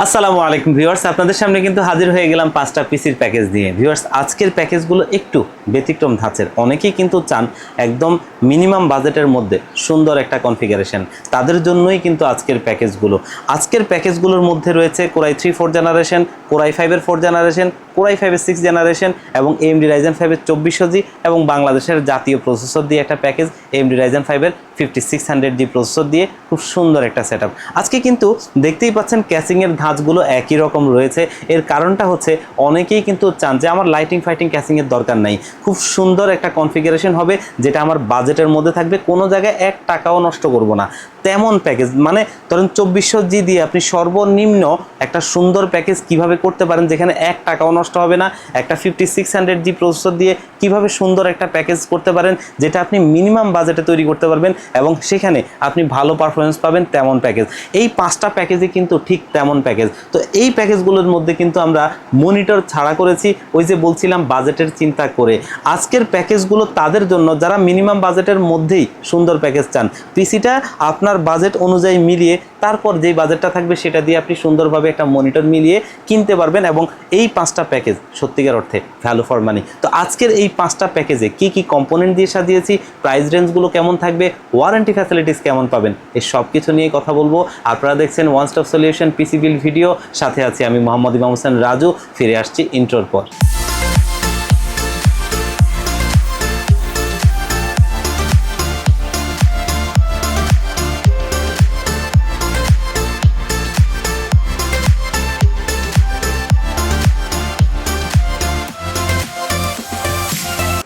আসসালামু আলাইকুম ভিউয়ার্স, আপনাদের সামনে কিন্তু হাজির হয়ে গেলাম 5টা পিসির প্যাকেজ নিয়ে। ভিউয়ার্স, আজকের প্যাকেজগুলো একটু ব্যতিক্রম ধাঁচের। অনেকেই কিন্তু চান একদম মিনিমাম বাজেটের মধ্যে সুন্দর একটা কনফিগারেশন, তাদের জন্যই কিন্তু আজকের প্যাকেজগুলোর মধ্যে রয়েছে কোরাই 3 4 জেনারেশন, কোরাই 5-এর 4 জেনারেশন, কোরাই 5-এর 6 জেনারেশন এবং AMD Ryzen 5-এর 2400G এবং বাংলাদেশের জাতীয় প্রসেসর দিয়ে একটা প্যাকেজ AMD Ryzen 5-এর 5600G প্রসেসর দিয়ে খুব সুন্দর একটা সেটআপ। আজকে কিন্তু দেখতেই পাচ্ছেন ক্যাসিংয়ের ধাঁচগুলো একই রকম রয়েছে। এর কারণটা হচ্ছে অনেকেই কিন্তু চান যে আমার লাইটিং ফাইটিং ক্যাসিংয়ের দরকার নাই, খুব সুন্দর একটা কনফিগারেশন হবে যেটা আমার বাজেটের মধ্যে থাকবে, কোনো জায়গায় 1 টাকাও নষ্ট করব না তেমন প্যাকেজ। মানে ধরেন 2400G দিয়ে আপনি সর্বনিম্ন একটা সুন্দর প্যাকেজ কিভাবে করতে পারেন যেখানে 1 টাকাও নষ্ট হবে না, একটা 5600G প্রসেসর দিয়ে কিভাবে সুন্দর একটা প্যাকেজ করতে পারেন যেটা আপনি মিনিমাম বাজেটে তৈরি করতে পারবেন এবং সেখানে আপনি ভালো পারফরমেন্স পাবেন, তেমন প্যাকেজ। এই 5টা প্যাকেজে কিন্তু ঠিক তেমন প্যাকেজ। তো এই প্যাকেজগুলোর মধ্যে কিন্তু আমরা মনিটর ছাড়া করেছি, ওই যে বলছিলাম বাজেটের চিন্তা করে। আজকের প্যাকেজগুলো তাদের জন্য যারা মিনিমাম বাজেটের মধ্যেই সুন্দর প্যাকেজ চান, পিসিটা আপনার বাজেট অনুযায়ী মিলিয়ে তারপর যেই বাজেটটা থাকবে সেটা দিয়ে আপনি সুন্দরভাবে একটা মনিটর মিলিয়ে কিনতে পারবেন এবং এই 5টা প্যাকেজ সত্যিকার অর্থে ভ্যালু ফর মানি। তো আজকের এই 5টা প্যাকেজে কি কি কম্পোনেন্ট দিয়ে সাজিয়েছি, প্রাইস রেঞ্জগুলো কেমন থাকবে, ওয়ারেন্টি ফ্যাসিলিটিস কেমন পাবেন, এই সব কিছু নিয়ে কথা বলবো। আপনারা দেখছেন one stop solution PC build video, সাথে আছি আমি মোহাম্মদ ইমাম হোসেন রাজু। ফিরে আসছি ইন্ট্রোর পর।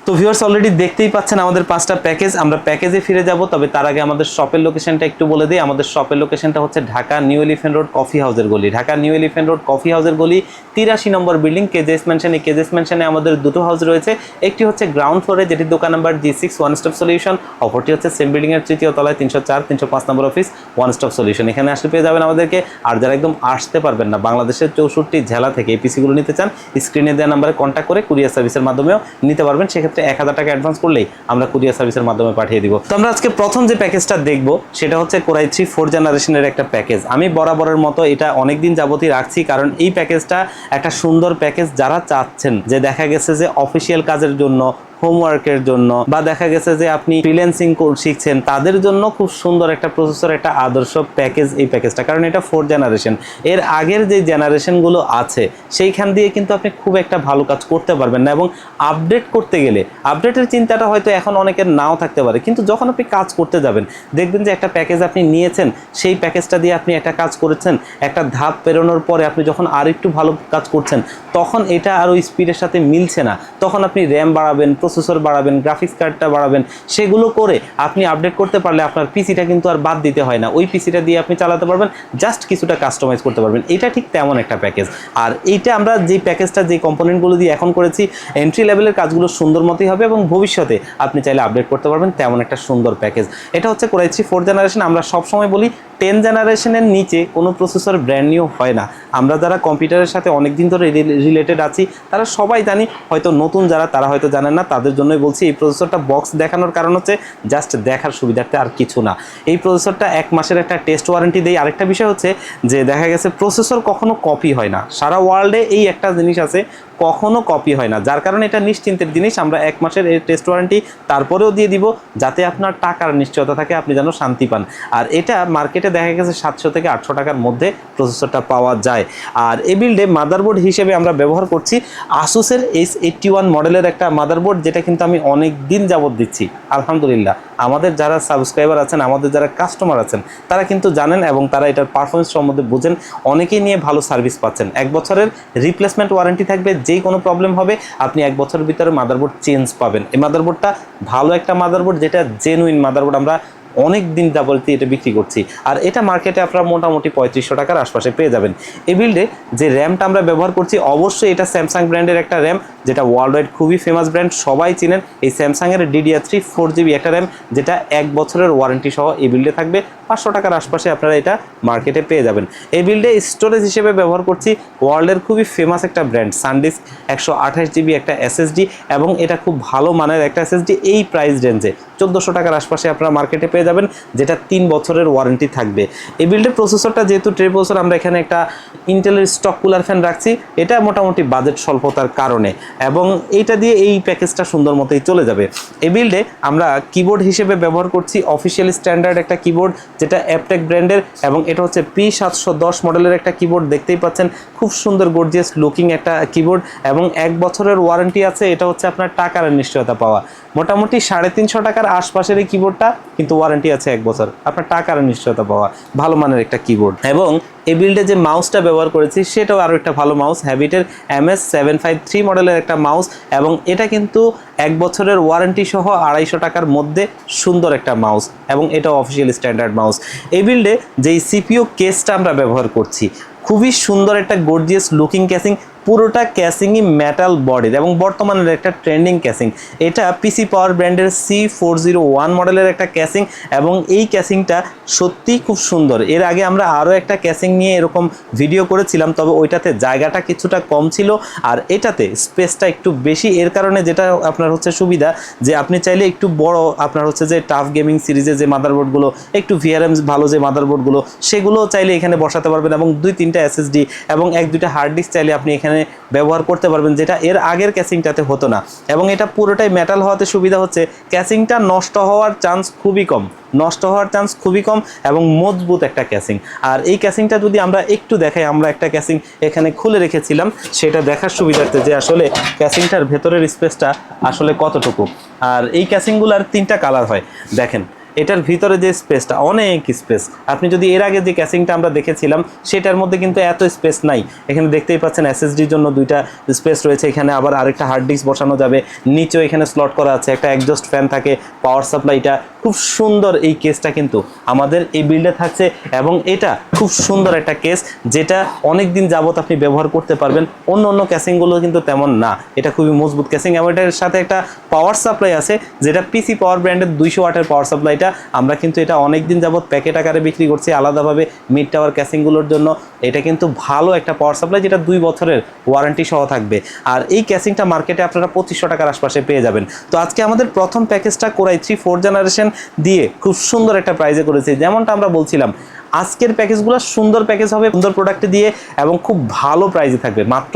তো ভিউয়ার্স, অলরেডি দেখতেই পাচ্ছেন আমাদের 5টা প্যাকেজ। আমরা প্যাকেজে ফিরে যাব, তবে তার আগে আমাদের শপের লোকেশনটা একটু বলে দিই। আমাদের শপের লোকেশনটা হচ্ছে Dhaka new elephant road coffee হাউসের গলি। Dhaka new elephant road coffee হাউসের গলি 83 নম্বর বিল্ডিং, কেজেস ম্যানশনে। কেজেস ম্যানশনে আমাদের দুটো হাউস রয়েছে, একটি হচ্ছে গ্রাউন্ড ফ্লোরে যেটি দোকান number G6 one stop solution, অপরটি হচ্ছে সেম বিল্ডিংয়ের 3য় তলায় 304 305 নম্বর অফিস ওয়ান স্টপ সলিউশন। এখানে আসলে পেয়ে যাবেন আমাদেরকে। আর যারা একদম আসতে পারবেন না, বাংলাদেশের 64 জেলা থেকে এই পিসিগুলো নিতে চান, স্ক্রিনে দেওয়া নাম্বারে কন্ট্যাক্ট করে কুরিয়ার সার্ভিসের মাধ্যমেও নিতে পারবেন। সেক্ষেত্রে 1000 টাকা অ্যাডভান্স করলেই আমরা কুরিয়ার সার্ভিসের মাধ্যমে পাঠিয়ে দিব। তো আমরা আজকে প্রথম যে প্যাকেজটা দেখব সেটা হচ্ছে কোরাই 3 4 জেনারেশনের একটা প্যাকেজ। আমি বরাবরের মতো এটা অনেকদিন যাবতই রাখছি, কারণ এই প্যাকেজটা একটা সুন্দর প্যাকেজ। যারা চাচ্ছেন যে দেখা গেছে যে অফিসিয়াল কাজের জন্য, হোমওয়ার্কের জন্য, বা দেখা গেছে যে আপনি ফ্রিল্যান্সিং শিখছেন, তাদের জন্য খুব সুন্দর একটা প্রসেসর, একটা আদর্শ প্যাকেজ এই প্যাকেজটা। কারণ এটা 4 জেনারেশন, এর আগের যে জেনারেশনগুলো আছে সেইখান দিয়ে কিন্তু আপনি খুব একটা ভালো কাজ করতে পারবেন না এবং আপডেট করতে গেলে আপডেটের চিন্তাটা হয়তো এখন অনেকের নাও থাকতে পারে, কিন্তু যখন আপনি কাজ করতে যাবেন দেখবেন যে একটা প্যাকেজ আপনি নিয়েছেন, সেই প্যাকেজটা দিয়ে আপনি একটা কাজ করেছেন, একটা ধাপ পেরোনোর পরে আপনি যখন আর একটু ভালো কাজ করছেন তখন এটা আর ওই স্পিডের সাথে মিলছে না, তখন আপনি র্যাম বাড়াবেন, প্রসেসর বাড়াবেন, গ্রাফিক্স কার্ডটা বাড়াবেন, সেগুলো করে আপনি আপডেট করতে পারলে আপনার পিসিটা কিন্তু আর বাদ দিতে হয় না, ওই পিসিটা দিয়ে আপনি চালাতে পারবেন, জাস্ট কিছুটা কাস্টমাইজ করতে পারবেন। এটা ঠিক তেমন একটা প্যাকেজ। আর এইটা আমরা যে প্যাকেজটা যে কম্পোনেন্টগুলো দিয়ে এখন করেছি, এন্ট্রি লেভেলের কাজগুলো সুন্দর মতোই হবে এবং ভবিষ্যতে আপনি চাইলে আপডেট করতে পারবেন, তেমন একটা সুন্দর প্যাকেজ। এটা হচ্ছে কোরাই 3 4 জেনারেশন। আমরা সবসময় বলি 10 জেনারেশনের নিচে কোনো প্রসেসর ব্র্যান্ড নিউ হয় না। আমরা যারা কম্পিউটারের সাথে অনেকদিন ধরে রিলেটেড আছি তারা সবাই জানি, হয়তো নতুন যারা তারা হয়তো জানেন না, তাদের জন্যই বলছি। এই প্রসেসরটা বক্স দেখানোর কারণ হচ্ছে জাস্ট দেখার সুবিধার্থে, আর কিছু না। এই প্রসেসরটা 1 মাসের একটা টেস্ট ওয়ারেন্টি দেয়। আরেকটা বিষয় হচ্ছে যে দেখা গেছে প্রসেসর কখনো কপি হয় না, সারা ওয়ার্ল্ডে এই একটা জিনিস আছে, কখনো কপি হয় না, যার কারণে এটা নিশ্চিন্তের জিনিস। আমরা 1 মাসের এই টেস্ট ওয়ারেন্টি তারপরেও দিয়ে দিব, যাতে আপনার টাকার নিশ্চয়তা থাকে, আপনি যেন শান্তি পান। আর এটা মার্কেটে দেখা গেছে 700 থেকে 800 টাকার মধ্যে প্রসেসরটা পাওয়া যায়। আর এই বিল্ডে মাদারবোর্ড হিসেবে আমরা ব্যবহার করছি আসুসের S81 মডেলের একটা মাদারবোর্ড, যেটা কিন্তু আমি অনেক দিন যাবত দিচ্ছি। আলহামদুলিল্লাহ, আমাদের যারা সাবস্ক্রাইবার আছেন, আমাদের যারা কাস্টমার আছেন, তারা কিন্তু জানেন এবং তারা এটার পারফরমেন্স সম্বন্ধে বুঝেন, অনেকেই নিয়ে ভালো সার্ভিস পাচ্ছেন। 1 বছরের রিপ্লেসমেন্ট ওয়ারেন্টি থাকবে, যেই কোনো প্রবলেম হবে আপনি 1 বছরের ভিতরে মাদারবোর্ড চেঞ্জ পাবেন। এই মাদারবোর্ডটা ভালো একটা মাদারবোর্ড, যেটা জেনুইন মাদারবোর্ড। আমরা অনেক দিন যাবতীয় এটা বিক্রি করছি, আর এটা মার্কেটে আপনারা মোটামুটি 3500 টাকার আশপাশে পেয়ে যাবেন। এই বিল্ডে যে র্যামটা আমরা ব্যবহার করছি, অবশ্যই এটা স্যামসাং ব্র্যান্ডের একটা র্যাম, যেটা ওয়ার্ল্ড ওয়াইড খুবই ফেমাস ব্র্যান্ড, সবাই চিনেন। এই স্যামসাংয়ের DDR3 4GB একটা র্যাম, যেটা 1 বছরের ওয়ারেন্টি সহ এই বিল্ডে থাকবে। 500 টাকার আশপাশে আপনারা এটা মার্কেটে পেয়ে যাবেন। এই বিল্ডে স্টোরেজ হিসেবে ব্যবহার করছি ওয়ার্ল্ডের খুবই ফেমাস একটা ব্র্যান্ড SanDisk 128GB একটা SSD, এবং এটা খুব ভালো মানের একটা SSD। এই প্রাইস রেঞ্জে 1400 টাকার আশপাশে আপনারা মার্কেটে পেয়ে যাবেন, যেটা 3 বছরের ওয়ারেন্টি থাকবে। এই বিল্ডের প্রসেসরটা যেহেতু ট্রে প্রসেসর, আমরা এখানে একটা ইন্টেলের স্টক কুলার ফ্যান রাখছি, এটা মোটামুটি বাজেট স্বল্পতার কারণে, এবং এইটা দিয়ে এই প্যাকেজটা সুন্দর মতোই চলে যাবে। এই বিল্ডে আমরা কিবোর্ড হিসেবে ব্যবহার করছি অফিসিয়াল স্ট্যান্ডার্ড একটা কিবোর্ড, যেটা অ্যাপটেক ব্র্যান্ডের, এবং এটা হচ্ছে P710 মডেলের একটা কিবোর্ড। দেখতেই পাচ্ছেন খুব সুন্দর গর্জিয়াস লুকিং একটা কিবোর্ড, এবং 1 বছরের ওয়ারেন্টি আছে। এটা হচ্ছে আপনার টাকার নিশ্চয়তা পাওয়া, মোটামুটি 350 টাকার আশপাশের এই কিবোর্ডটা, কিন্তু ওয়ারেন্টি আছে 1 বছর, আপনার টাকার নিশ্চয়তা পাওয়া ভালো মানের একটা কিবোর্ড। এবং এই বিল্ডে যে মাউসটা ব্যবহার করেছি সেটাও আরও একটা ভালো মাউস, হ্যাবিটের MS753 মডেলের একটা মাউস, এবং এটা কিন্তু 1 বছরের ওয়ারেন্টি সহ 250 টাকার মধ্যে সুন্দর একটা মাউস, এবং এটাও অফিসিয়াল স্ট্যান্ডার্ড মাউস। এই বিল্ডে যেই সিপিইউ কেসটা আমরা ব্যবহার করছি, খুবই সুন্দর একটা গর্জিয়াস লুকিং ক্যাসিং, পুরোটা ক্যাসিংই মেটাল বডির, এবং বর্তমানের একটা ট্রেন্ডিং ক্যাসিং। এটা পিসি পাওয়ার ব্র্যান্ডের C401 মডেলের একটা ক্যাসিং, এবং এই ক্যাসিংটা সত্যিই খুব সুন্দর। এর আগে আমরা আরও একটা ক্যাসিং নিয়ে এরকম ভিডিও করেছিলাম, তবে ওইটাতে জায়গাটা কিছুটা কম ছিল, আর এটাতে স্পেসটা একটু বেশি। এর কারণে যেটা আপনার হচ্ছে সুবিধা, যে আপনি চাইলে একটু বড়, আপনার হচ্ছে যে টাফ গেমিং সিরিজের যে মাদারবোর্ডগুলো, একটু VRM ভালো যে মাদারবোর্ডগুলো, সেগুলো চাইলে এখানে বসাতে পারবেন, এবং 2-3টা SSD এবং 1-2টা হার্ড ডিস্ক চাইলে আপনি এখানে ব্যবহার করতে পারবেন, যেটা এর আগের ক্যাসিংটাতে হতো না। এবং এটা পুরোটাই মেটাল হওয়াতে সুবিধা হচ্ছে ক্যাসিংটা নষ্ট হওয়ার চান্স খুবই কম, এবং মজবুত একটা ক্যাসিং। আর এই ক্যাসিংটা যদি আমরা একটু দেখাই, আমরা একটা ক্যাসিং এখানে খুলে রেখেছিলাম, সেটা দেখার সুবিধার্থে যে আসলে ক্যাসিংটার ভেতরের স্পেসটা আসলে কতটুকু। আর এই ক্যাসিংগুলোর 3টা কালার হয়, দেখেন এটার ভিতরে যে স্পেসটা, অনেক স্পেস। আপনি যদি এর আগে যে ক্যাসিংটা আমরা দেখেছিলাম সেটার মধ্যে কিন্তু এত স্পেস নাই। এখানে দেখতেই পাচ্ছেন SSDর জন্য 2টা স্পেস রয়েছে, এখানে আবার আরেকটা হার্ড ডিস্ক বসানো যাবে, নিচেও এখানে স্লট করা আছে, একটা এক্সজস্ট ফ্যান থাকে, পাওয়ার সাপ্লাইটা খুব সুন্দর। এই কেসটা কিন্তু আমাদের এই বিল্ডে থাকছে, এবং এটা খুব সুন্দর একটা কেস, যেটা অনেক দিন যাবত আপনি ব্যবহার করতে পারবেন। অন্য ক্যাসিংগুলো কিন্তু তেমন না, এটা খুবই মজবুত ক্যাসিং। এবং এটার সাথে একটা পাওয়ার সাপ্লাই আছে, যেটা পিসি পাওয়ার ব্র্যান্ডের 200 ওয়াটের পাওয়ার সাপ্লাইটা। আমরা কিন্তু এটা অনেক দিন যাবত প্যাকেট আকারে বিক্রি করছি আলাদাভাবে মিড টাওয়ার ক্যাসিংগুলোর জন্য। এটা কিন্তু ভালো একটা পাওয়ার সাপ্লাই, যেটা 2 বছরের ওয়ারেন্টি সহ থাকবে। আর এই ক্যাসিংটা মার্কেটে আপনারা 2500 টাকার আশপাশে পেয়ে যাবেন। তো আজকে আমাদের প্রথম প্যাকেজটা Core i3 4th জেনারেশন দিয়ে খুব সুন্দর একটা প্রাইজে করেছি। যেমনটা আমরা বলছিলাম, আজকের প্যাকেজগুলো সুন্দর প্যাকেজ হবে, সুন্দর প্রোডাক্ট দিয়ে, এবং খুব ভালো প্রাইজে থাকবে। মাত্র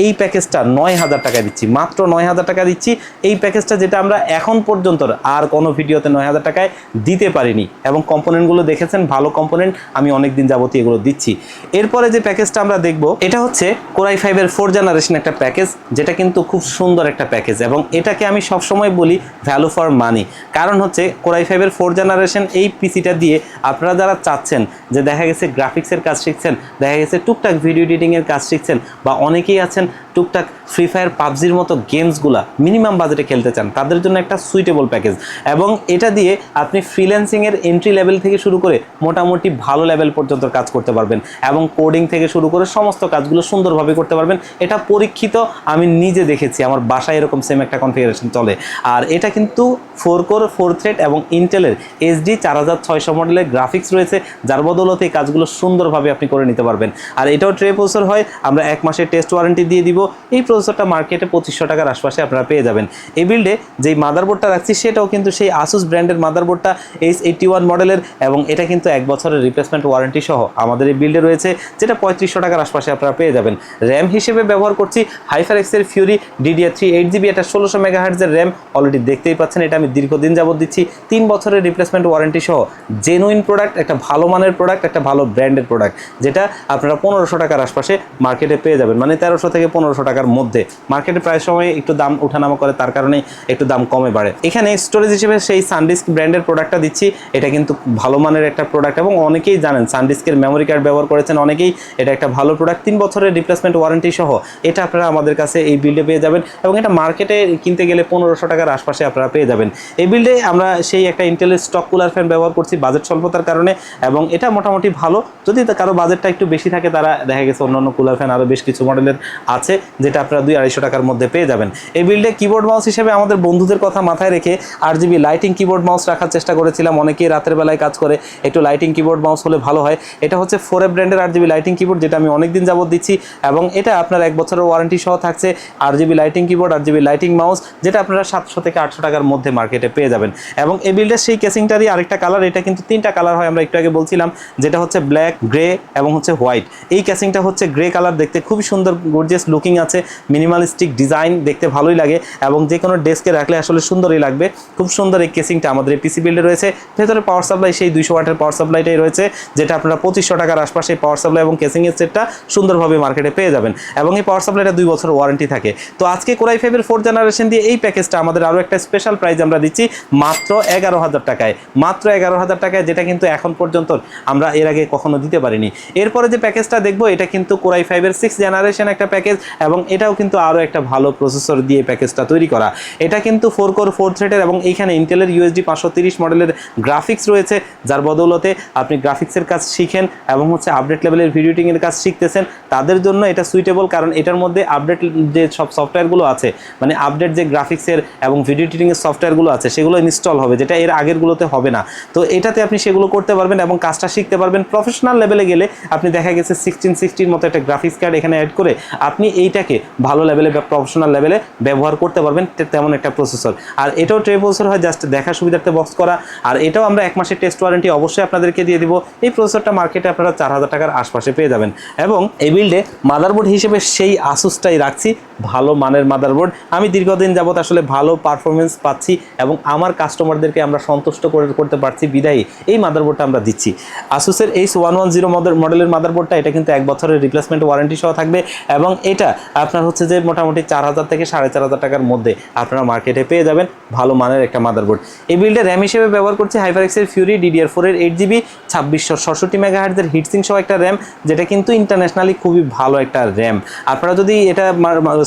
এই প্যাকেজটা 9000 টাকা দিচ্ছি, মাত্র 9000 টাকা দিচ্ছি এই প্যাকেজটা, যেটা আমরা এখন পর্যন্ত আর কোনো ভিডিওতে 9000 টাকায় দিতে পারিনি। এবং কম্পোনেন্টগুলো দেখেছেন, ভালো কম্পোনেন্ট, আমি অনেক দিন যাবতীয় এগুলো দিচ্ছি। এরপরে যে প্যাকেজটা আমরা দেখব, এটা হচ্ছে Core i5 এর 4th জেনারেশন একটা প্যাকেজ, যেটা কিন্তু খুব সুন্দর একটা প্যাকেজ, এবং এটাকে আমি সবসময় বলি ভ্যালু ফর মানি। কারণ হচ্ছে Core i5 এর 4th জেনারেশন এই পিসিটা দিয়ে আপনারা যারা চাচ্ছেন যে দেখা গেছে গ্রাফিক্সের কাজ শিখছেন, দেখা গেছে টুকটাক ভিডিও এডিটিংয়ের কাজ শিখছেন, বা অনেকেই আছেন টুকটাক ফ্রি ফায়ার পাবজির মতো গেমসগুলা মিনিমাম বাজেটে খেলতে চান, তাদের জন্য একটা সুইটেবল প্যাকেজ। এবং এটা দিয়ে আপনি ফ্রিল্যান্সিংয়ের এন্ট্রি লেভেল থেকে শুরু করে মোটামুটি ভালো লেভেল পর্যন্ত কাজ করতে পারবেন, এবং কোডিং থেকে শুরু করে সমস্ত কাজগুলো সুন্দরভাবে করতে পারবেন। এটা পরীক্ষিত, আমি নিজে দেখেছি, আমার বাসায় এরকম সেম একটা কনফিগারেশন চলে। আর এটা কিন্তু 4 কোর 4 থ্রেড এবং ইন্টেলের HD 4600 মডেলের গ্রাফিক্স রয়েছে, যার বদৌলতে এই কাজগুলো সুন্দরভাবে আপনি করে নিতে পারবেন। আর এটাও ট্রে প্রসেসর হয়, আমরা 1 মাসের টেস্ট ওয়ারেন্টি দিয়ে দিব। এই প্রসেসরটা মার্কেটে 2500 টাকার আশপাশে আপনারা পেয়ে যাবেন। এই বিল্ডে যেই মাদারবোর্ডটা রাখছি সেটাও কিন্তু সেই আসুস ব্র্যান্ডের মাদারবোর্ডটা H81 মডেলের, এবং এটা কিন্তু 1 বছরের রিপ্লেসমেন্ট ওয়ারেন্টি সহ আমাদের এই বিল্ডে রয়েছে, যেটা 3500 টাকার আশপাশে আপনারা পেয়ে যাবেন। র্যাম হিসেবে ব্যবহার করছি HyperX এর Fury DDR3 8GB, এটা 1600 মেগাহার্টজের র্যাম। অলরেডি দেখতেই পাচ্ছেন, এটা আমি দীর্ঘদিন যাবত দিচ্ছি, 3 বছরের রিপ্লেসমেন্ট ওয়ারেন্টি সহ জেনুইন প্রোডাক্ট, একটা ভালো মানের প্রোডাক্ট, একটা ভালো ব্র্যান্ডের প্রোডাক্ট, যেটা আপনারা 1500 টাকার আশপাশে মার্কেটে পেয়ে যাবেন, মানে 1300 থেকে 1500 টাকার মধ্যে। মার্কেটে প্রায় সময় একটু দাম ওঠানামা করে, তার কারণে একটু দাম কমে বাড়ে। এখানে স্টোরেজ হিসেবে সেই সানডিস্ক ব্র্যান্ডের প্রোডাক্টটা দিচ্ছি, এটা কিন্তু ভালো মানের একটা প্রোডাক্ট, এবং অনেকেই জানেন সানডিস্কের মেমোরি কার্ড ব্যবহার করেছেন অনেকেই, এটা একটা ভালো প্রোডাক্ট, 3 বছরের রিপ্লেসমেন্ট ওয়ারেন্টি সহ এটা আপনারা আমাদের কাছে এই বিল্ডে পেয়ে যাবেন, এবং এটা মার্কেটে কিনতে গেলে 1500 টাকার আশপাশে আপনারা পেয়ে যাবেন। এই বিল্ডে আমরা সেই একটা ইন্টেলের স্টক কুলার ফ্যান ব্যবহার করছি বাজেট স্বল্পতার কারণে, এবং এটা মোটামুটি ভালো। যদি কারো বাজেটটা একটু বেশি থাকে তারা দেখা গেছে অন্যান্য কুলার ফ্যান আরও বেশ কিছু মডেলের আছে যেটা আপনারা 200-250 টাকার মধ্যে পেয়ে যাবেন। এই বিল্ডে কিবোর্ড মাউস হিসেবে আমাদের বন্ধুদের কথা মাথায় রেখে RGB লাইটিং কিবোর্ড মাউস রাখার চেষ্টা করেছিলাম। অনেকেই রাতের বেলায় কাজ করে, একটু লাইটিং কিবোর্ড মাউস হলে ভালো হয়। এটা হচ্ছে 4F ব্র্যান্ডের RGB লাইটিং কিবোর্ড, যেটা আমি অনেকদিন যাবত দিচ্ছি এবং এটা আপনার 1 বছরের ওয়ারেন্টি সহ থাকছে। RGB lighting keyboard, RGB lighting mouse, যেটা আপনারা 700 থেকে 800 টাকার মধ্যে মার্কেটে পেয়ে যাবেন। এবং এই বিল্ডের সেই কেসিংটারই আরেকটা কালার, এটা কিন্তু 3টা কালার হয় আমরা একটু আগে বলছিলাম, যেটা হচ্ছে ব্ল্যাক, গ্রে এবং হচ্ছে হোয়াইট। এই কেসিংটা হচ্ছে গ্রে কালার, দেখতে খুবই সুন্দর গর্জিয়াস লুকিং আছে, মিনিমালিস্টিক ডিজাইন, দেখতে ভালোই লাগে এবং যে কোনো ডেস্কে রাখলে আসলে সুন্দরই লাগবে। খুব সুন্দর এই কেসিংটা আমাদের এই পিসি বিল্ডে রয়েছে। ভেতরে পাওয়ার সাপ্লাই সেই 200 ওয়াটের পাওয়ার সাপ্লাইটাই রয়েছে, যেটা আপনারা 2500 টাকার আশপাশে পাওয়ার সাপ্লাই এবং কেসিংয়ের সেটটা সুন্দরভাবে মার্কেটে পেয়ে যাবেন এবং এই পাওয়ার সাপ্লাইটা 2 বছর ওয়ারেন্টি থাকে। তো আজকে কোরাই 5-এর 4th জেনারেশন দিয়ে এই প্যাকেজটা আমাদের আরও একটা স্পেশাল প্রাইস আমরা দিচ্ছি মাত্র 11,000 টাকায়, মাত্র 11,000 টাকায়, যেটা কিন্তু এখন পর্যন্ত আমরা এর আগে কখনো দিতে পারিনি। এরপরে যে প্যাকেজটা দেখবো এটা কিন্তু কোরাই 5-এর 6th জেনারেশন একটা প্যাকেজ এবং এটাও কিন্তু আরও একটা ভালো প্রসেসর দিয়ে প্যাকেজটা তৈরি করা। এটা কিন্তু 4 কোর 4 থ্রেডের এবং এইখানে ইন্টেলের USD 530 মডেলের গ্রাফিক্স রয়েছে, যার বদৌলতে আপনি গ্রাফিক্সের কাজ শিখেন এবং হচ্ছে আপডেট লেভেলের ভিডিও এডিটিংয়ের কাজ শিখতেছেন, তাদের জন্য এটা সুইটেবল। কারণ এটার মধ্যে আপডেট যে সব সফটওয়্যারগুলো আছে, মানে আপডেট যে গ্রাফিক্সের এবং ভিডিও এডিটিংয়ের সফটওয়্যারগুলো আছে সেগুলো ইনস্টল হবে, যেটা এর আগেরগুলোতে হবে না। তো এটাতে আপনি সেগুলো করতে পারবেন এবং কাজটা শিখতে পারবেন। প্রফেশনাল লেভেলে গেলে আপনি দেখা গেছে 1660 মতো একটা গ্রাফিক্স কার্ড এখানে অ্যাড করে আপনি এইটাকে ভালো লেভেলে বা প্রফেশনাল লেভেলে ব্যবহার করতে পারবেন, তেমন একটা প্রসেসর। আর এটাও 3 বছর হয়, জাস্ট দেখার সুবিধার্থে বক্স করা। আর এটাও আমরা 1 মাসের টেস্ট ওয়ারেন্টি অবশ্যই আপনাদেরকে দিয়ে দিব। এই প্রসেসরটা মার্কেটে আপনারা 4000 টাকার আশপাশে পেয়ে যাবেন। এবং এই বিল্ডে মাদারবোর্ড হিসেবে সেই আসুসটাই রাখছি, ভালো মানের মাদারবোর্ড। আমি দীর্ঘদিন যাবত আসলে ভালো পারফরমেন্স পাচ্ছি এবং আমার কাস্টমারদেরকে আমরা সন্তুষ্ট করতে পারছি বিদায়ী এই মাদারবোর্ডটা আমরা দিচ্ছি। আসুসের H110 মডেলের মাদারবোর্ডটা, এটা কিন্তু 1 বছরের রিপ্লেসমেন্ট ওয়ারেন্টি সহ থাকবে এবং এটা আপনার হচ্ছে যে মোটামুটি 4000 থেকে 4500 টাকার মধ্যে আপনারা মার্কেটে পেয়ে যাবেন ভালো মানের একটা মাদারবোর্ড। এই বিল্ডে র্যাম হিসেবে ব্যবহার করছি হাইপারএক্সের ফিউরি DDR4-এর 8GB 2667 মেগাহার্টজের হিটসিং সহ একটা র্যাম, যেটা কিন্তু ইন্টারন্যাশনালি খুবই ভালো একটা র্যাম। আপনারা যদি এটা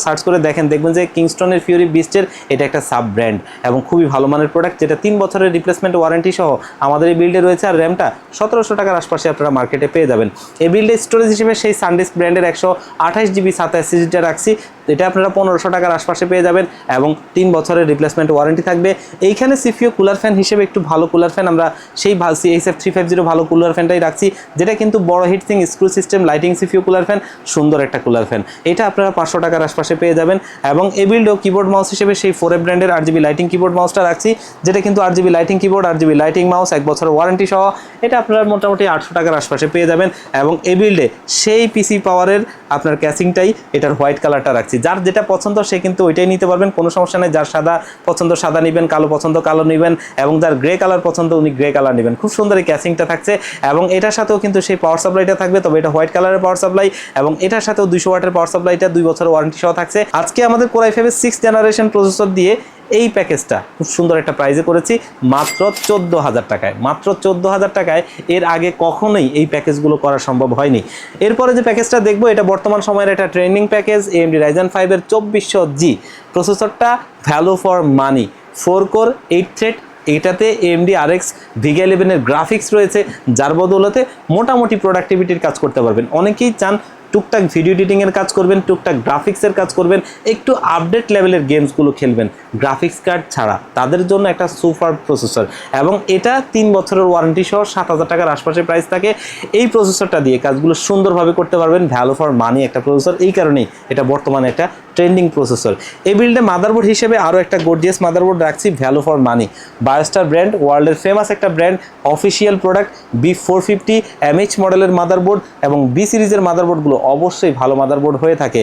সার্চ করে দেখবেন যে কিংস্টনের ফিউরি বিস্টের এটা একটা সাব ব্র্যান্ড এবং খুবই ভালো মানের প্রোডাক্ট, যেটা 3 বছরের রিপ্লেসমেন্ট ওয়ারেন্টি সহ আমাদের এই বিল্ডে রয়েছে। আর র্যামটা 1700 টাকার আশপাশে আপনারা মার্কেটে পেয়ে যাবেন। এই বিল্ডে স্টোরেজ হিসেবে সেই সানডিস্ক ব্র্যান্ডের 128GB 87GB রাখছি, এটা আপনারা 1500 টাকার আশপাশে পেয়ে যাবেন এবং 3 বছরের রিপ্লেসমেন্ট ওয়ারেন্টি থাকবে। এইখানে সিপিইউ কুলার ফ্যান হিসেবে একটু ভালো কুলার ফ্যান আমরা সেই CHF350 ভালো কুলার ফ্যানটাই রাখছি, যেটা কিন্তু বড় heat sink screw system lighting CPU cooler fan, সুন্দর একটা কুলার ফ্যান। এটা আপনারা 500 টাকার আশপাশে পেয়ে যাবেন। এবং এই বিল্ডেও কিবোর্ড মাউস হিসেবে সেই 4F ব্র্যান্ডের RGB লাইটিং কিবোর্ড মাউসটা রাখছি, যেটা কিন্তু RGB lighting keyboard, RGB lighting mouse, 1 বছরের ওয়ারেন্টি সহ, এটা আপনারা মোটামুটি 800 টাকার আশপাশে পেয়ে যাবেন। এবং এই বিল্ডে সেই পিসি পাওয়ারের আপনার ক্যাসিংটাই এটার হোয়াইট কালারটা রাখছি, যার যেটা পছন্দ সে কিন্তু ওইটাই নিতে পারবেন, কোনো সমস্যা নেই। যার সাদা পছন্দ সাদা নেবেন, কালো পছন্দ কালো নেবেন এবং যার গ্রে কালার পছন্দ উনি গ্রে কালার নেবেন। খুব সুন্দর এই ক্যাসিংটা থাকছে এবং এটার সাথেও কিন্তু সেই পাওয়ার সাপ্লাইটা থাকবে, তবে এটা হোয়াইট কালারের পাওয়ার সাপ্লাই এবং এটার সাথেও 200 ওয়াটের পাওয়ার সাপ্লাইটা 2 বছরের ওয়ারেন্টি সহ থাকছে। আজকে আমাদের কোরাই 5-এর 6th জেনারেশন প্রসেসর দিয়ে এই প্যাকেজটা খুব সুন্দর একটা প্রাইজে করেছি মাত্র 14,000 টাকায়, মাত্র 14,000 টাকায়। এর আগে কখনোই এই প্যাকেজগুলো করা সম্ভব হয়নি। এরপরে যে প্যাকেজটা দেখবো এটা বর্তমান সময়ের একটা ট্রেন্ডিং প্যাকেজ, AMD Ryzen 5-এর 2400G প্রসেসরটা, value for money, 4 core 8 thread. এটাতে AMD RX Vega 11-এর গ্রাফিক্স রয়েছে, যার বদৌলতে মোটামুটি প্রোডাক্টিভিটির কাজ করতে পারবেন। অনেকেই চান টুকটাক ভিডিও এডিটিংয়ের কাজ করবেন, টুকটাক গ্রাফিক্সের কাজ করবেন, একটু আপডেট লেভেলের গেমসগুলো খেলবেন গ্রাফিক্স কার্ড ছাড়া, তাদের জন্য একটা সুপার প্রসেসর। এবং এটা 3 বছরের ওয়ারেন্টি সহ 7000 টাকার আশপাশে প্রাইস থাকে। এই প্রসেসরটা দিয়ে কাজগুলো সুন্দরভাবে করতে পারবেন, ভ্যালু ফর মানি একটা প্রসেসর, এই কারণেই এটা বর্তমানে একটা ট্রেন্ডিং প্রসেসর। এই বিল্ডে মাদারবোর্ড হিসেবে আরও একটা গর্জিয়াস মাদারবোর্ড রাখছি, value for money, Biostar brand, ওয়ার্ল্ডের ফেমাস একটা brand, official product, B450 MH মডেলের মাদারবোর্ড এবং B সিরিজের মাদারবোর্ডগুলো অবশ্যই ভালো মাদারবোর্ড হয়ে থাকে।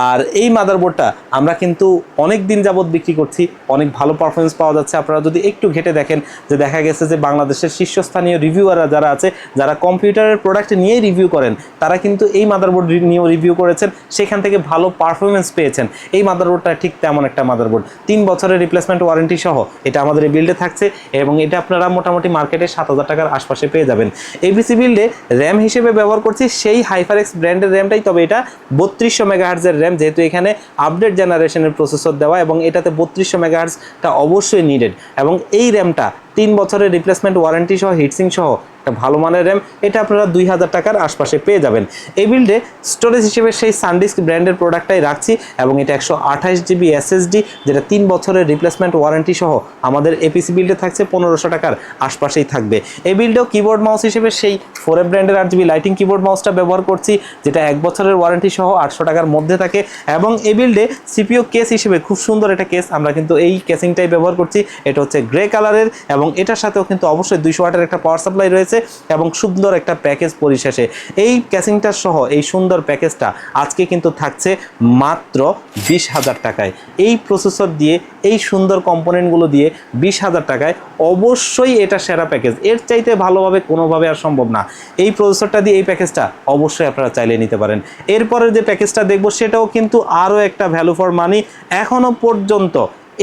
আর এই মাদারবোর্ডটা আমরা কিন্তু অনেক দিন যাবত বিক্রি করছি, অনেক ভালো পারফরমেন্স পাওয়া যাচ্ছে। আপনারা যদি একটু ঘেটে দেখেন যে দেখা গেছে যে বাংলাদেশের শীর্ষস্থানীয় রিভিউয়াররা যারা আছে, যারা কম্পিউটারের প্রোডাক্ট নিয়েই রিভিউ করেন, তারা কিন্তু এই মাদারবোর্ড নিয়েও রিভিউ করেছেন, সেখান থেকে ভালো পারফরমেন্স পেয়েছেন। এই মাদারবোর্ডটা ঠিক তেমন একটা মাদারবোর্ড, 3 বছরের রিপ্লেসমেন্ট ওয়ারেন্টি সহ এটা আমাদের এই বিল্ডে থাকছে এবং এটা আপনারা মোটামুটি মার্কেটে 7000 টাকার আশপাশে পেয়ে যাবেন। ABC বিল্ডে র্যাম হিসেবে ব্যবহার করছি সেই হাইপারএক্স ব্র্যান্ডের র্যামটাই, তবে এটা 3200 মেগাহার্টজের র্যাম, যেহেতু এখানে আপডেট জেনারেশনের প্রসেসর দেওয়া এবং এটাতে 3200 মেগাহার্টজটা অবশ্যই নিডেড। এবং এই র্যামটা 3 বছরের রিপ্লেসমেন্ট ওয়ারেন্টি সহ হিটসিং সহ একটা ভালো মানের র্যাম, এটা আপনারা 2000 টাকার আশপাশে পেয়ে যাবেন। এই বিল্ডে স্টোরেজ হিসেবে সেই সানডিস্ক ব্র্যান্ডের প্রোডাক্টটাই রাখছি এবং এটা 128 জিবি এসএসডি, যেটা 3 বছরের রিপ্লেসমেন্ট ওয়ারেন্টি সহ আমাদের এপিসি বিল্ডে থাকছে 1500 টাকার আশপাশেই থাকবে। এই বিল্ডেও কিবোর্ড মাউস হিসেবে সেই 4F ব্র্যান্ডের 8GB লাইটিং কিবোর্ড মাউসটা ব্যবহার করছি, যেটা 1 বছরের ওয়ারেন্টি সহ 800 টাকার মধ্যে থাকে। এবং এই বিল্ডে সিপিইউ কেস হিসেবে খুব সুন্দর একটা কেস, আমরা কিন্তু এই কেসিংটাই ব্যবহার করছি। এটা হচ্ছে গ্রে কালারের এবং এটার সাথেও কিন্তু অবশ্যই 200 ওয়াটের একটা পাওয়ার সাপ্লাই রয়েছে এবং সুন্দর একটা প্যাকেজ পরিশেষে এই ক্যাসিংটা সহ এই সুন্দর প্যাকেজটা আজকে কিন্তু থাকছে মাত্র 20,000 টাকায়। এই প্রসেসর দিয়ে, এই সুন্দর কম্পোনেন্টগুলো দিয়ে 20,000 টাকায় অবশ্যই এটা সেরা প্যাকেজ, এর চাইতে ভালোভাবে কোনোভাবে আর সম্ভব না। এই প্রসেসরটা দিয়ে এই প্যাকেজটা অবশ্যই আপনারা চাইলে নিতে পারেন। এরপরের যে প্যাকেজটা দেখবো সেটাও কিন্তু আরও একটা ভ্যালু ফর মানি। এখনও পর্যন্ত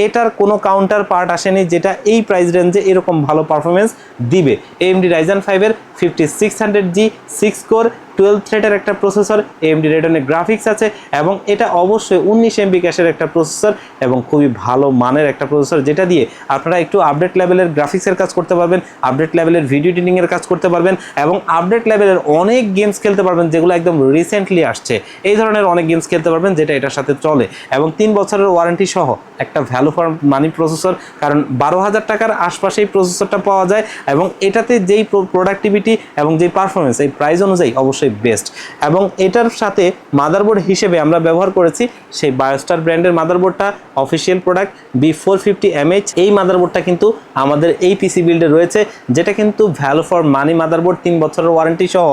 এটার কোনো কাউন্টার পার্ট আসেনি যেটা এই প্রাইস রেঞ্জে এরকম ভালো পারফরমেন্স দিবে। AMD Ryzen 5-এর 5600G 6 কোর 12 থ্রেডের একটা প্রসেসর, AMD Radeon গ্রাফিক্স আছে এবং এটা অবশ্যই 19 MB ক্যাশের একটা প্রসেসর এবং খুবই ভালো মানের একটা প্রসেসর, যেটা দিয়ে আপনারা একটু আপডেট লেভেলের গ্রাফিক্সের কাজ করতে পারবেন, আপডেট লেভেলের ভিডিও এডিটিংয়ের কাজ করতে পারবেন এবং আপডেট লেভেলের অনেক গেমস খেলতে পারবেন যেগুলো একদম রিসেন্টলি আসছে। এই ধরনের অনেক গেমস খেলতে পারবেন যেটা এটার সাথে চলে এবং 3 বছরের ওয়ারেন্টি সহ একটা ভ্যালু ফর মানি প্রসেসর, কারণ 12,000 টাকার আশপাশে এই প্রসেসরটা পাওয়া যায় এবং এটাতে যেই প্রোডাক্টিভিটি এবং যেই পারফরমেন্স এই প্রাইস অনুযায়ী অবশ্যই বেস্ট। এবং এটার সাথে মাদারবোর্ড হিসেবে আমরা ব্যবহার করেছি সেই বায়োস্টার ব্র্যান্ডের মাদারবোর্ডটা, অফিসিয়াল প্রোডাক্ট B450MH। এই মাদারবোর্ডটা কিন্তু আমাদের এই পিসি বিল্ডে রয়েছে, যেটা কিন্তু ভ্যালু ফর মানি মাদারবোর্ড, 3 বছরের ওয়ারেন্টি সহ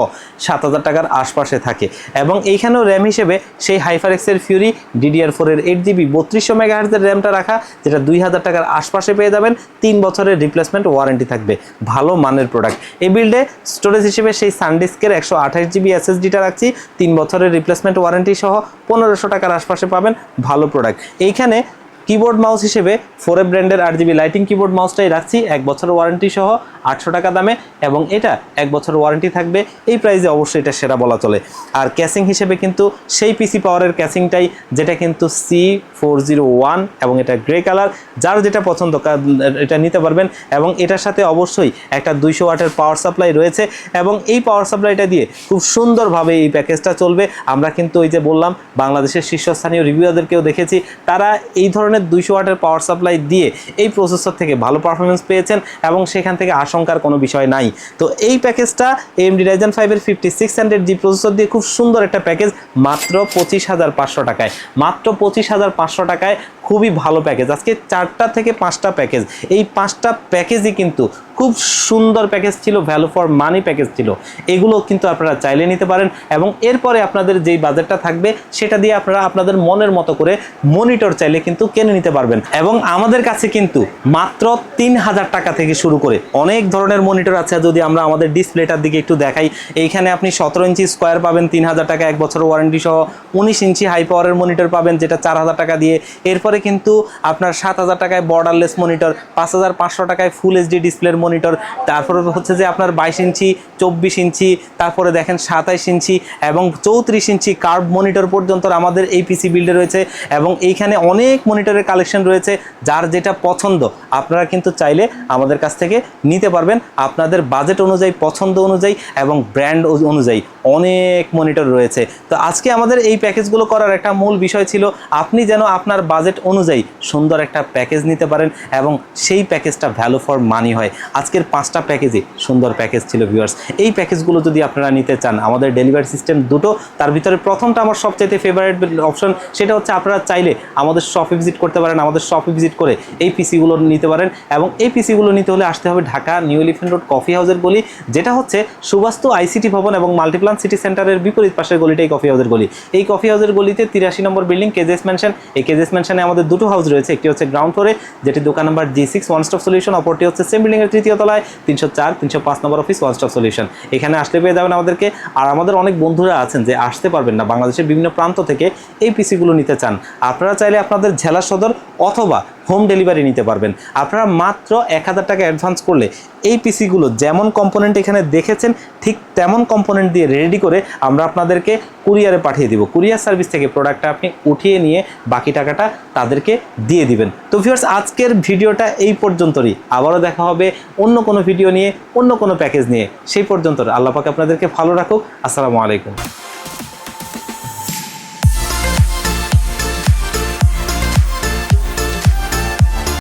7,000 টাকার আশপাশে থাকে। এবং এইখানেও র্যাম হিসেবে সেই হাইফারেক্সের ফিউরি DDR4-এর 8GB 3200 মেগাহার্টজের র্যামটা রাখা, যেটা 2000 টাকার আশপাশে পেয়ে যাবেন। 3 বছরের রিপ্লেসমেন্ট ওয়ারেন্টি থাকবে, ভালো মানের প্রোডাক্ট। এই বিল্ডে স্টোরেজ হিসেবে সেই সানডিস্কের 128 জিবি এসএসডিটা রাখছি, 3 বছরের রিপ্লেসমেন্ট ওয়ারেন্টি সহ 1500 টাকার আশপাশে পাবেন, ভালো প্রোডাক্ট। এইখানে কিবোর্ড মাউস হিসেবে 4F ব্র্যান্ডের 8GB লাইটিং কিবোর্ড মাউসটাই রাখছি 1 বছরের ওয়ারেন্টি সহ 800 টাকা দামে এবং এটা 1 বছরের ওয়ারেন্টি থাকবে। এই প্রাইসে অবশ্যই এটা সেরা বলা চলে। আর ক্যাসিং হিসেবে কিন্তু সেই পিসি পাওয়ারের ক্যাসিংটাই, যেটা কিন্তু C401 এবং এটা গ্রে কালার, যার যেটা পছন্দ এটা নিতে পারবেন। এবং এটার সাথে অবশ্যই একটা 200 ওয়াটের পাওয়ার সাপ্লাই রয়েছে এবং এই পাওয়ার সাপ্লাইটা দিয়ে খুব সুন্দরভাবে এই প্যাকেজটা চলবে। আমরা কিন্তু ওই যে বললাম বাংলাদেশের শীর্ষস্থানীয় রিভিউয়ারদেরকেও দেখেছি, তারা এই ধরনের 200 ওয়াটের পাওয়ার সাপ্লাই দিয়ে এই প্রসেসর থেকে ভালো পারফরমেন্স পেয়েছেন এবং সেখান থেকে আশঙ্কার কোনো বিষয় নাই। তো এই প্যাকেজটা AMD Ryzen 5-এর 5600G প্রসেসর দিয়ে খুব সুন্দর একটা প্যাকেজ মাত্র 25,500 টাকায়, মাত্র 25,500 টাকায় খুবই ভালো প্যাকেজ। আজকে 4টা থেকে 5টা প্যাকেজ, এই 5টা প্যাকেজই কিন্তু খুব সুন্দর প্যাকেজ ছিল, ভ্যালু ফর মানি প্যাকেজ ছিল। এগুলো কিন্তু আপনারা চাইলে নিতে পারেন এবং এরপরে আপনাদের যেই বাজেটটা থাকবে সেটা দিয়ে আপনারা আপনাদের মনের মতো করে মনিটর চাইলে কিন্তু কিনে নিতে পারবেন। এবং আমাদের কাছে কিন্তু মাত্র 3,000 টাকা থেকে শুরু করে অনেক ধরনের মনিটর আছে। যদি আমরা আমাদের ডিসপ্লেটার দিকে একটু দেখাই, এইখানে আপনি 17 ইঞ্চি স্কোয়ার পাবেন 3,000 টাকা 1 বছরের ওয়ারেন্টি সহ, 19 ইঞ্চি হাই পাওয়ারের মনিটর পাবেন যেটা 4,000 টাকা দিয়ে। এরপরে কিন্তু আপনার 7,000 টাকায় বর্ডারলেস মনিটর, 5,500 টাকায় ফুল এইচডি ডিসপ্লের মনিটর, তারপরে হচ্ছে যে আপনার 22 ইঞ্চি, 24 ইঞ্চি, তারপরে দেখেন 27 ইঞ্চি এবং 34 ইঞ্চি কার্ভ মনিটর পর্যন্ত আমাদের এই পিসি বিল্ডে রয়েছে। এবং এইখানে অনেক মনিটরের কালেকশন রয়েছে, যার যেটা পছন্দ আপনারা কিন্তু চাইলে আমাদের কাছ থেকে নিতে পারবেন আপনাদের বাজেট অনুযায়ী, পছন্দ অনুযায়ী এবং ব্র্যান্ড অনুযায়ী অনেক মনিটর রয়েছে। তো আজকে আমাদের এই প্যাকেজগুলো করার একটা মূল বিষয় ছিল আপনি যেন আপনার বাজেট অনুযায়ী সুন্দর একটা প্যাকেজ নিতে পারেন এবং সেই প্যাকেজটা ভ্যালু ফর মানি হয়। আজকের 5টা প্যাকেজই সুন্দর প্যাকেজ ছিল ভিউয়ার্স। এই প্যাকেজগুলো যদি আপনারা নিতে চান, আমাদের ডেলিভারি সিস্টেম দুটো, তার ভিতরে প্রথমটা আমার সবচাইতে ফেভারিট অপশন, সেটা হচ্ছে আপনারা চাইলে আমাদের শপে ভিজিট করতে পারেন, আমাদের শপে ভিজিট করে এই পিসিগুলো নিতে পারেন। এবং এই পিসিগুলো নিতে হলে আসতে হবে Dhaka new elephant road coffee হাউসের গলি, যেটা হচ্ছে সুবাস্তু আইসিটি ভবন এবং মাল্টিপ্লান সিটি সেন্টারের বিপরীত পাশের গলিটাই কফি হাউসের গলি। এই কফি হাউসের গলিতে 83 নম্বর বিল্ডিং কেজেস ম্যানশন। এই কেজেস ম্যানশনে আমাদের দুটো হাউস রয়েছে, একটি হচ্ছে গ্রাউন্ড ফ্লোরে যেটি দোকান number G6 one stop solution, অপরটি হচ্ছে সেম বিল্ডিংয়ের 3য় তলায় 304 305 নম্বর অফিস ওয়ান স্টপ সলিউশন। এখানে আসলে পেয়ে যাবেন আমাদেরকে। আর আমাদের অনেক বন্ধুরা আছেন যে আসতে পারবেন না, বাংলাদেশের বিভিন্ন প্রান্ত থেকে এই পিসিগুলো নিতে চান, আপনারা চাইলে আপনাদের জেলা সদর অথবা হোম ডেলিভারি নিতে পারবেন। আপনারা মাত্র 1,000 টাকা অ্যাডভান্স করলে এই পিসিগুলো যেমন কম্পোনেন্ট এখানে দেখেছেন ঠিক তেমন কম্পোনেন্ট দিয়ে রেডি করে আমরা আপনাদেরকে কুরিয়ারে পাঠিয়ে দিব। কুরিয়ার সার্ভিস থেকে প্রোডাক্টটা আপনি উঠিয়ে নিয়ে বাকি টাকাটা তাদেরকে দিয়ে দিবেন। তো ভিউয়ার্স, আজকের ভিডিওটা এই পর্যন্তই। আবারও দেখা হবে অন্য কোনো ভিডিও নিয়ে, অন্য কোনো প্যাকেজ নিয়ে। সেই পর্যন্ত আল্লাহ পাক আপনাদেরকে ভালো রাখুক। আসসালামু আলাইকুম।